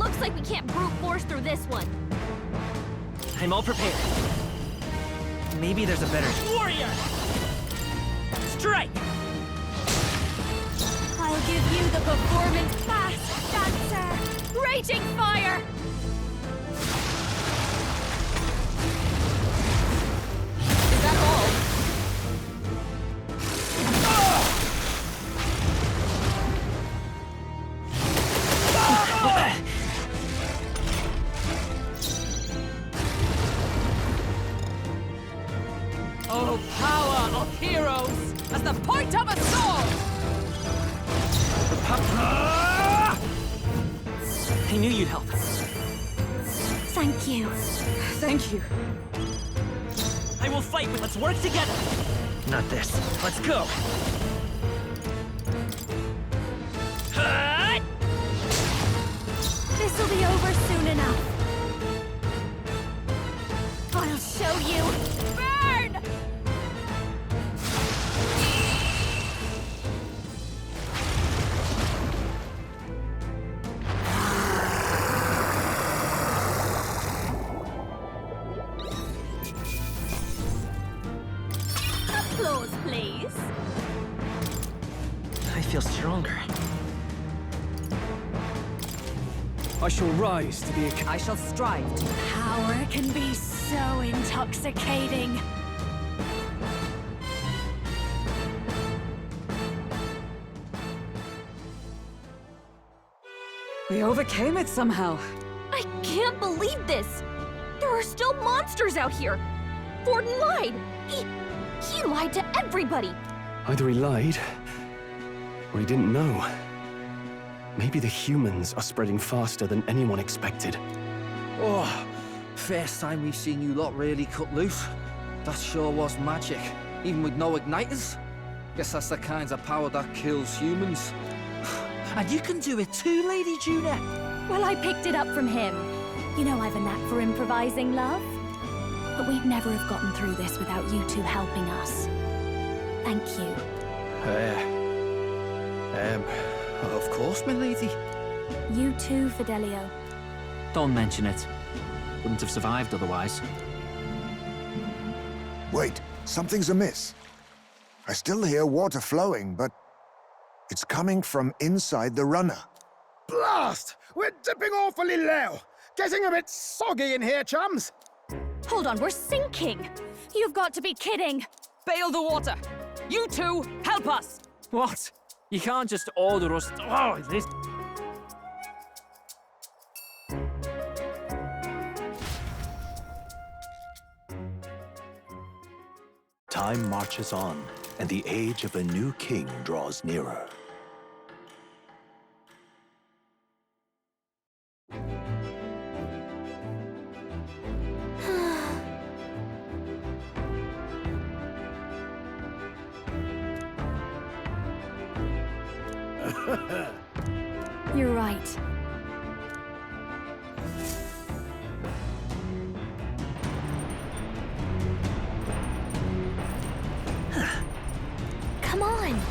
Looks like we can't brute force through this one. I'm all prepared. Maybe there's a better... Warrior! Strike! I'll give you the performance fast dancer! Raging fire! Is that all? Oh, power of heroes as the point of a sword! I knew you'd help. Thank you. Thank you. I will fight, but let's work together. Not this. Let's go. This'll be over soon enough. I'll show you. Burn! Applause, please. I feel stronger. I shall rise to be I shall strive to... Power can be so intoxicating. We overcame it somehow. I can't believe this! There are still monsters out here! Gordon lied! He lied to everybody! Either he lied, or he didn't know. Maybe the humans are spreading faster than anyone expected. Oh, first time we've seen you lot really cut loose. That sure was magic, even with no igniters. Guess that's the kinds of power that kills humans. And you can do it too, Lady Juna. Well, I picked it up from him. You know I've a knack for improvising, love. But we'd never have gotten through this without you two helping us. Thank you. Of course, my lady. You too, Fidelio. Don't mention it. Wouldn't have survived otherwise. Wait, something's amiss. I still hear water flowing, but it's coming from inside the runner. Blast! We're dipping awfully low. Getting a bit soggy in here, chums. Hold on, we're sinking! You've got to be kidding! bail the water. You two, help us. What? You can't just order us... Oh, this... Time marches on, and the age of a new king draws nearer. You're right. Come on!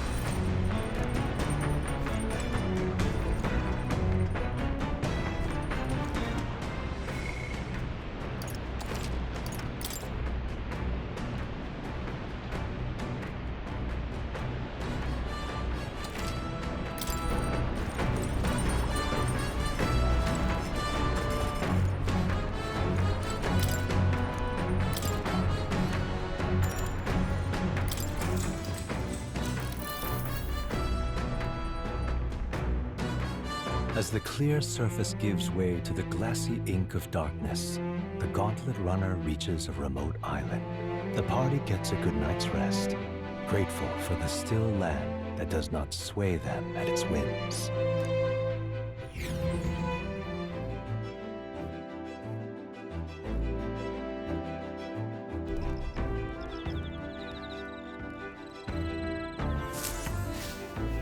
As the clear surface gives way to the glassy ink of darkness, the gauntlet runner reaches a remote island. The party gets a good night's rest, grateful for the still land that does not sway them at its whims.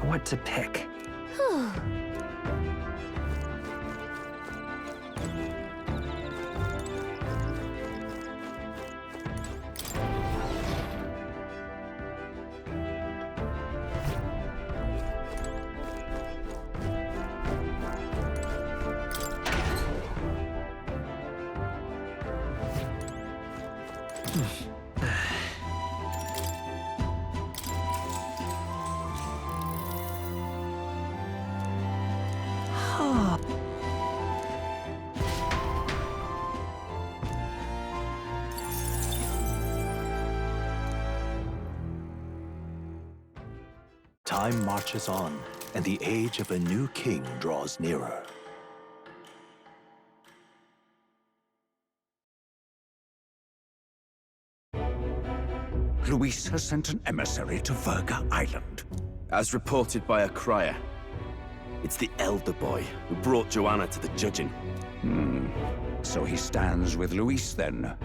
What to pick? Time marches on, and the age of a new king draws nearer. Luis has sent an emissary to Virga Island. As reported by a crier. It's the elder boy who brought Joanna to the judging. So he stands with Luis then.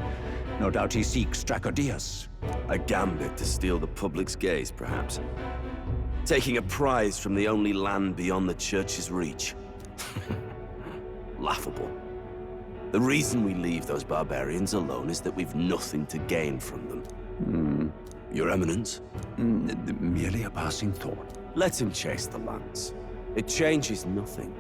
No doubt he seeks Drakodios. A gambit to steal the public's gaze, perhaps. Taking a prize from the only land beyond the church's reach. Laughable. The reason we leave those barbarians alone is that we've nothing to gain from them. Your Eminence? Merely a passing thought. Let him chase the lance. It changes nothing.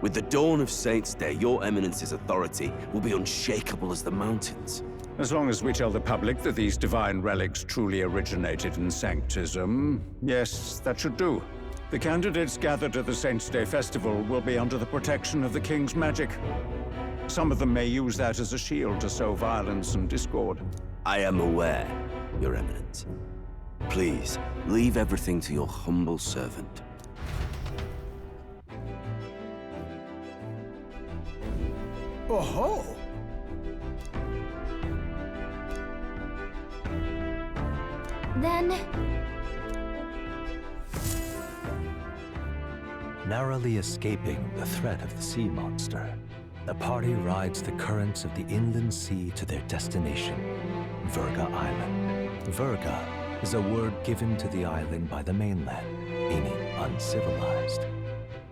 With the dawn of Saints' Day, your Eminence's authority will be unshakable as the mountains. As long as we tell the public that these divine relics truly originated in Sanctism, yes, that should do. The candidates gathered at the Saints' Day Festival will be under the protection of the King's magic. Some of them may use that as a shield to sow violence and discord. I am aware, Your Eminence. Please, leave everything to your humble servant. Oh-ho! Then... Narrowly escaping the threat of the sea monster, the party rides the currents of the inland sea to their destination, Virga Island. Virga is a word given to the island by the mainland, meaning uncivilized.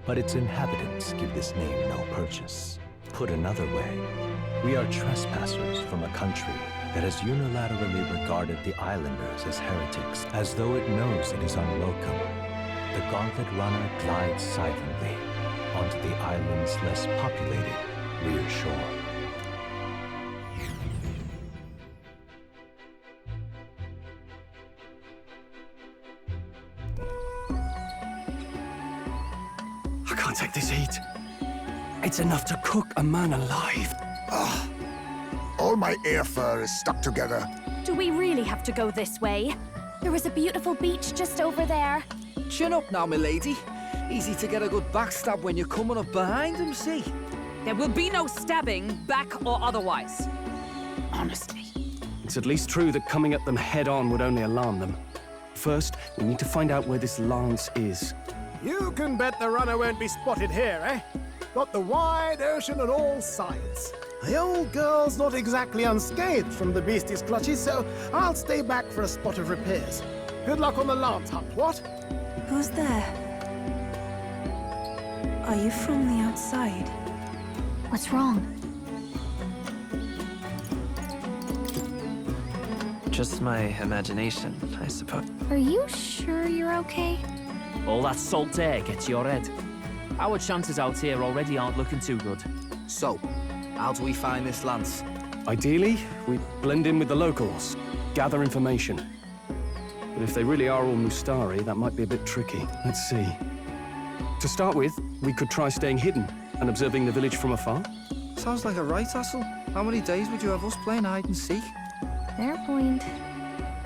But its inhabitants give this name no purchase. Put another way, we are trespassers from a country that has unilaterally regarded the islanders as heretics, as though it knows it is unwelcome. The Gauntlet Runner glides silently onto the island's less populated rear shore. I can't take this heat. It's enough to cook a man alive. All my ear fur is stuck together. Do we really have to go this way? There was a beautiful beach just over there. Chin up now, milady. Easy to get a good backstab when you're coming up behind him, see? There will be no stabbing, back or otherwise. Honestly. It's at least true that coming at them head-on would only alarm them. First, we need to find out where this lance is. You can bet the runner won't be spotted here, eh? Got the wide ocean on all sides. The old girl's not exactly unscathed from the beastie's clutches, so I'll stay back for a spot of repairs. Good luck on the lance hunt, what? Who's there? Are you from the outside? What's wrong? Just my imagination, I suppose. Are you sure you're okay? All that salt air gets your head. Our chances out here already aren't looking too good. So, how do we find this lance? Ideally, we blend in with the locals, gather information. But if they really are all Mustari, that might be a bit tricky. Let's see. To start with, we could try staying hidden and observing the village from afar. Sounds like a right hassle. How many days would you have us playing hide and seek? Fair point.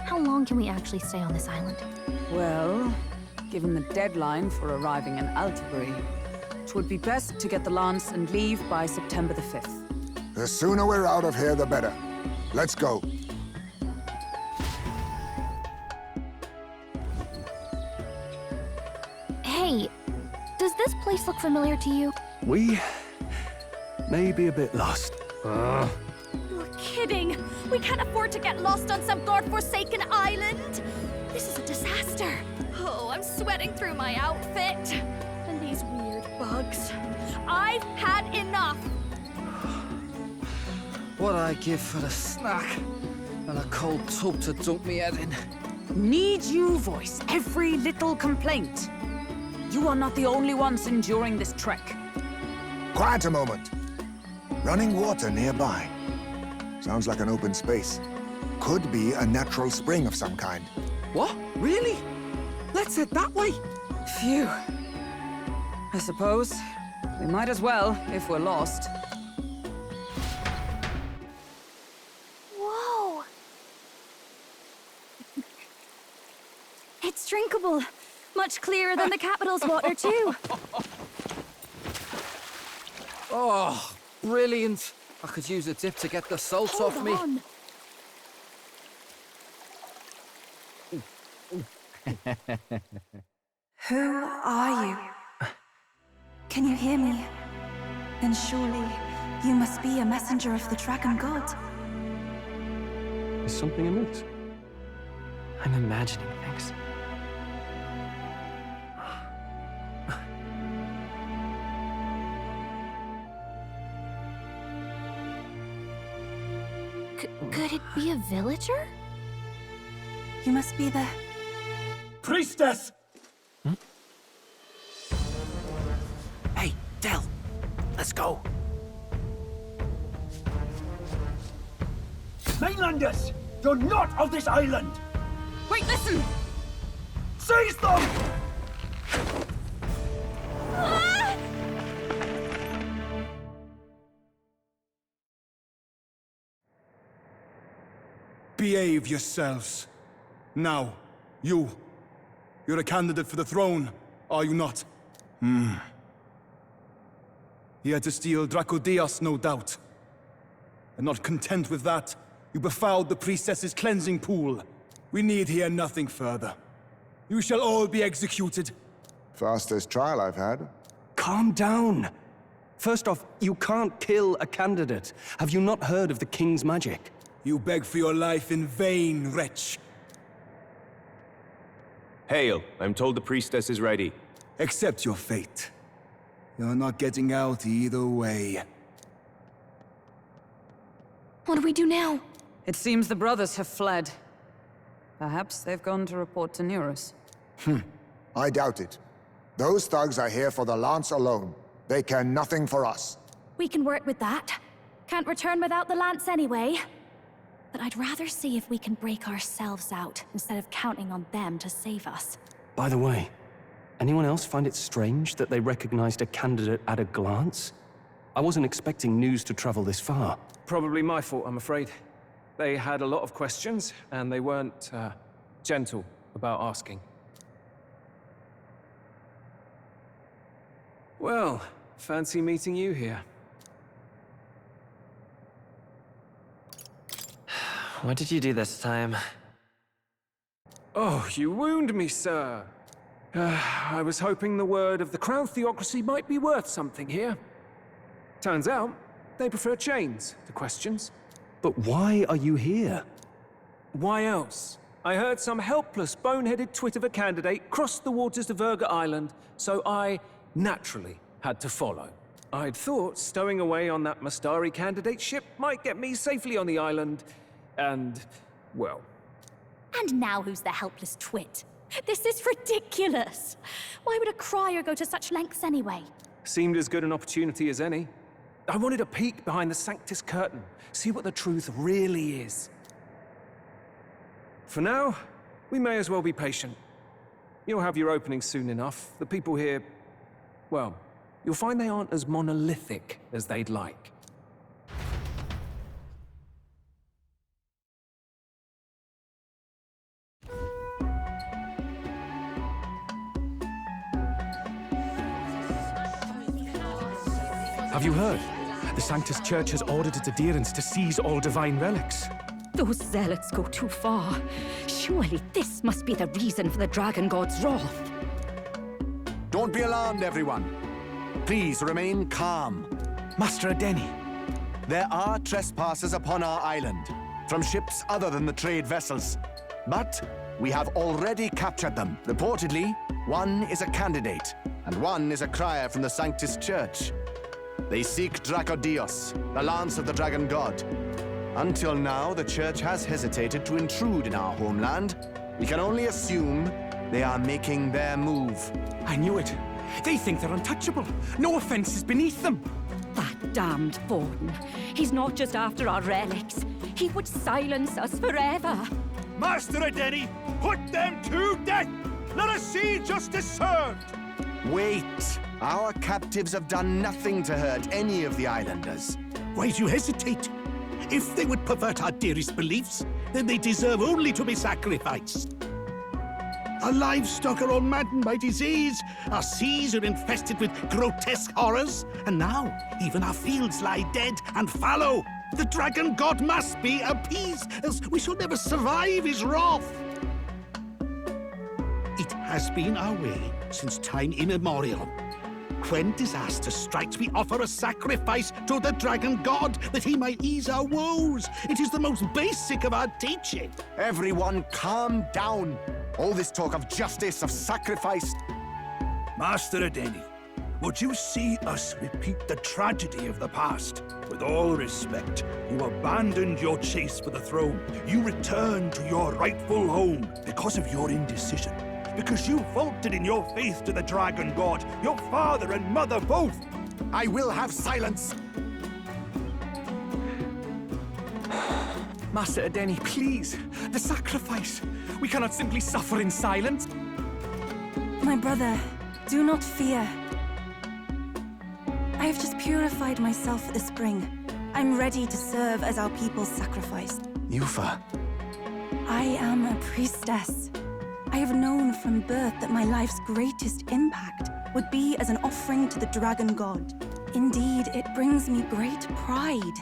How long can we actually stay on this island? Well, given the deadline for arriving in Altibury, it would be best to get the lance and leave by September the 5th. The sooner we're out of here, the better. Let's go. Hey, does this place look familiar to you? We may be a bit lost. You're kidding! We can't afford to get lost on some godforsaken island! This is a disaster! Oh, I'm sweating through my outfit. And these weird bugs. I've had enough! What I give for a snack and a cold tub to dunk me head in. Need you voice every little complaint? You are not the only ones enduring this trek. Quiet a moment. Running water nearby. Sounds like an open space. Could be a natural spring of some kind. What? Really? Let's head that way. Phew. I suppose we might as well if we're lost. Whoa! It's drinkable. Much clearer than the capital's water, too. Oh, brilliant. I could use a dip to get the salt off me. On. Who are you? Can you hear me? Then surely you must be a messenger of the Dragon God. Is something amiss? I'm imagining things. Could it be a villager? You must be the... Priestess! Hey, Del, let's go. Mainlanders! You're not of this island! Wait, listen! Seize them! Behave yourselves. Now, you're a candidate for the throne, are you not? Here to steal Drakodios, no doubt. And not content with that, you befouled the priestess's cleansing pool. We need hear nothing further. You shall all be executed. Fastest trial I've had. Calm down. First off, you can't kill a candidate. Have you not heard of the king's magic? You beg for your life in vain, wretch. Hail, I'm told the priestess is ready. Accept your fate. You're not getting out either way. What do we do now? It seems the brothers have fled. Perhaps they've gone to report to Neurus. I doubt it. Those thugs are here for the lance alone. They care nothing for us. We can work with that. Can't return without the lance anyway. But I'd rather see if we can break ourselves out, instead of counting on them to save us. By the way, anyone else find it strange that they recognized a candidate at a glance? I wasn't expecting news to travel this far. Probably my fault, I'm afraid. They had a lot of questions, and they weren't, gentle about asking. Well, fancy meeting you here. What did you do this time? Oh, you wound me, sir. I was hoping the word of the Crown Theocracy might be worth something here. Turns out, they prefer chains to questions. But why are you here? Why else? I heard some helpless, boneheaded twit of a candidate crossed the waters of Virga Island, so I naturally had to follow. I'd thought stowing away on that Mastari candidate ship might get me safely on the island, and, well... And now who's the helpless twit? This is ridiculous! Why would a crier go to such lengths anyway? Seemed as good an opportunity as any. I wanted a peek behind the Sanctus curtain, see what the truth really is. For now, we may as well be patient. You'll have your opening soon enough. The people here, well, you'll find they aren't as monolithic as they'd like. Have you heard? The Sanctus Church has ordered its adherents to seize all divine relics. Those zealots go too far. Surely this must be the reason for the Dragon God's wrath. Don't be alarmed, everyone. Please remain calm. Master Adeni. There are trespassers upon our island, from ships other than the trade vessels. But we have already captured them. Reportedly, one is a candidate, and one is a crier from the Sanctus Church. They seek Drakodios, the lance of the Dragon God. Until now, the Church has hesitated to intrude in our homeland. We can only assume they are making their move. I knew it. They think they're untouchable. No offense is beneath them. That damned Borden. He's not just after our relics. he would silence us forever. Master Adeni, put them to death! Let us see justice served! Wait! Our captives have done nothing to hurt any of the islanders. Why do you hesitate? If they would pervert our dearest beliefs, then they deserve only to be sacrificed. Our livestock are all maddened by disease, our seas are infested with grotesque horrors, and now even our fields lie dead and fallow. The dragon god must be appeased, else we shall never survive his wrath. It has been our way since time immemorial. When disaster strikes, we offer a sacrifice to the dragon god that he might ease our woes. It is the most basic of our teaching. Everyone calm down. All this talk of justice, of sacrifice... Master Adeni, would you see us repeat the tragedy of the past? With all respect, you abandoned your chase for the throne. You returned to your rightful home because of your indecision. Because you faltered in your faith to the dragon god, your father and mother both. I will have silence! Master Adeni, please! The sacrifice! We cannot simply suffer in silence! My brother, do not fear. I have just purified myself for the spring. I'm ready to serve as our people's sacrifice. Yufa. I am a priestess. I have known from birth that my life's greatest impact would be as an offering to the dragon god. Indeed, it brings me great pride.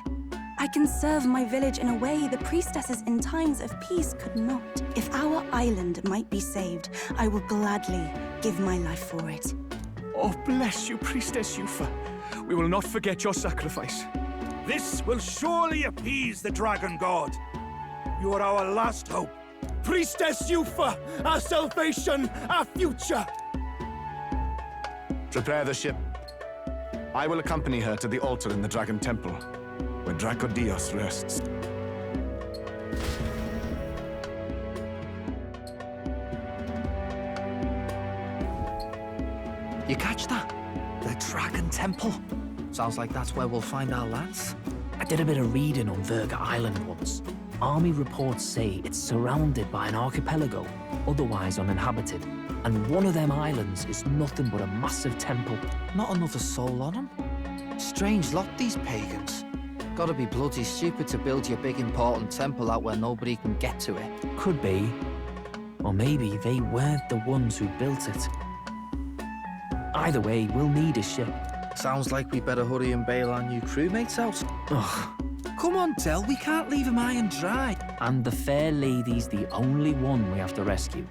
I can serve my village in a way the priestesses in times of peace could not. If our island might be saved, I will gladly give my life for it. Oh, bless you, Priestess Yufa. We will not forget your sacrifice. This will surely appease the dragon god. You are our last hope. Priestess Yufa, our salvation, our future! Prepare the ship. I will accompany her to the altar in the Dragon Temple, where Drakodios rests. You catch that? The Dragon Temple. Sounds like that's where we'll find our lads. I did a bit of reading on Virga Island once. Army reports say it's surrounded by an archipelago, otherwise uninhabited. And one of them islands is nothing but a massive temple. Not another soul on them? Strange lot, these pagans. Gotta be bloody stupid to build your big important temple out where nobody can get to it. Could be. Or maybe they weren't the ones who built it. Either way, we'll need a ship. Sounds like we better hurry and bail our new crewmates out. Ugh. Come on, Del, we can't leave him high and dry. And the fair lady's the only one we have to rescue.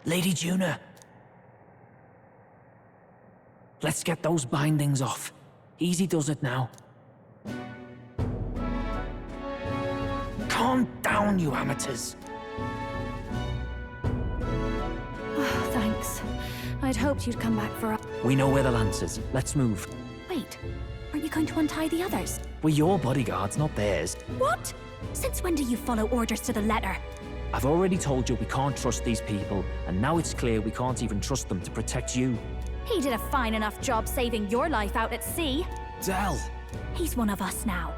Lady Juna. Let's get those bindings off. Easy does it now. Calm down, you amateurs. Oh, thanks. I'd hoped you'd come back for a... We know where the lance is. Let's move. Wait, aren't you going to untie the others? We're your bodyguards, not theirs. What? Since when do you follow orders to the letter? I've already told you we can't trust these people, and now it's clear we can't even trust them to protect you. He did a fine enough job saving your life out at sea. Del! He's one of us now.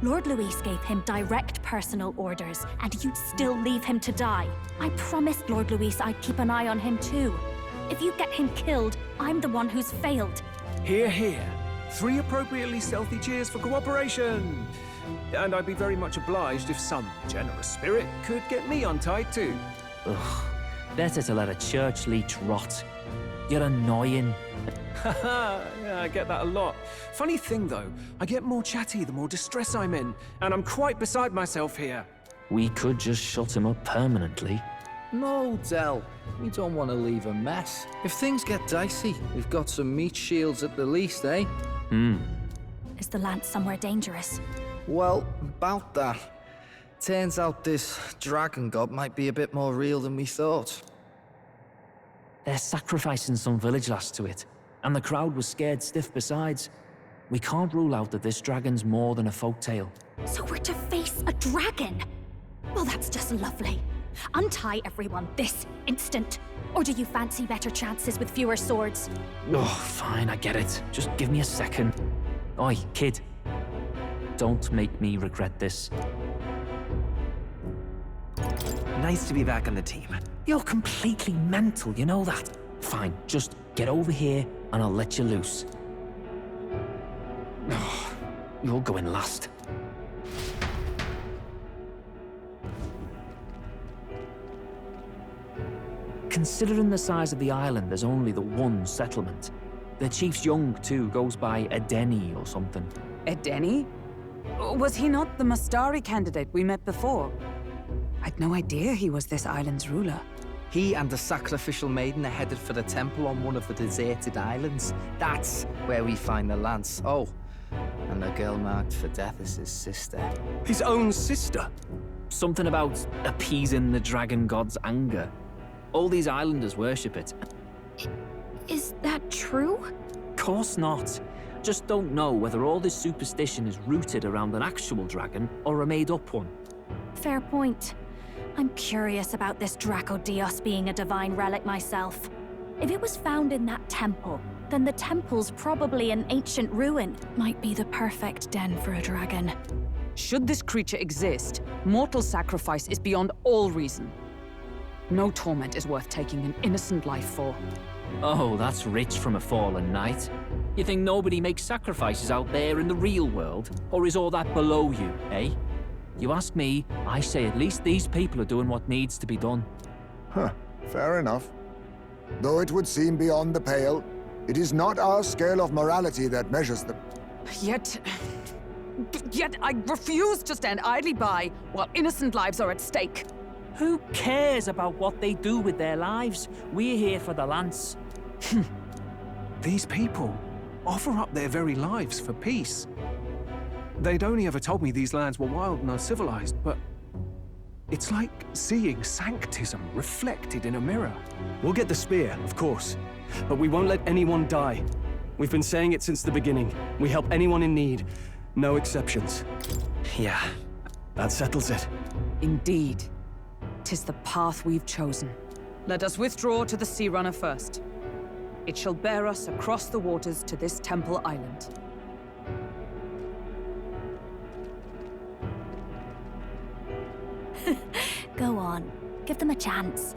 Lord Luis gave him direct personal orders, and you'd still leave him to die. I promised Lord Luis I'd keep an eye on him too. If you get him killed, I'm the one who's failed. Hear, hear. 3 appropriately stealthy cheers for cooperation. And I'd be very much obliged if some generous spirit could get me untied too. Ugh, better to let a church leech rot. You're annoying. Yeah, I get that a lot. Funny thing though, I get more chatty the more distress I'm in, and I'm quite beside myself here. We could just shut him up permanently. No, Del. We don't want to leave a mess. If things get dicey, we've got some meat shields at the least, eh? Is the lance somewhere dangerous? Well, about that. Turns out this dragon god might be a bit more real than we thought. They're sacrificing some village lass to it, and the crowd was scared stiff besides. We can't rule out that this dragon's more than a folktale. So we're to face a dragon? Well, that's just lovely. Untie everyone this instant. Or do you fancy better chances with fewer swords? Oh, fine, I get it. Just give me a second. Oi, kid. Don't make me regret this. Nice to be back on the team. You're completely mental, you know that? Fine, just get over here and I'll let you loose. Oh, you're going last. Considering the size of the island, there's only the one settlement. The chief's young, too, goes by Edeni or something. Edeni? Was he not the Mustari candidate we met before? I'd no idea he was this island's ruler. He and the sacrificial maiden are headed for the temple on one of the deserted islands. That's where we find the lance. Oh, and the girl marked for death is his sister. His own sister? Something about appeasing the dragon god's anger. All these islanders worship it. Is that true? Course not. Just don't know whether all this superstition is rooted around an actual dragon or a made-up one. Fair point. I'm curious about this Drakodios being a divine relic myself. If it was found in that temple, then the temple's probably an ancient ruin. Might be the perfect den for a dragon. Should this creature exist, mortal sacrifice is beyond all reason. No torment is worth taking an innocent life for. Oh, that's rich from a fallen knight. You think nobody makes sacrifices out there in the real world? Or is all that below you, eh? You ask me, I say at least these people are doing what needs to be done. Huh, fair enough. Though it would seem beyond the pale, it is not our scale of morality that measures them. Yet I refuse to stand idly by while innocent lives are at stake. Who cares about what they do with their lives? We're here for the lance. These people offer up their very lives for peace. They'd only ever told me these lands were wild and uncivilized, but it's like seeing sanctism reflected in a mirror. We'll get the spear, of course, but we won't let anyone die. We've been saying it since the beginning. We help anyone in need, no exceptions. Yeah, that settles it. Indeed. 'Tis the path we've chosen. Let us withdraw to the Sea Runner first. It shall bear us across the waters to this temple island. Go on. Give them a chance.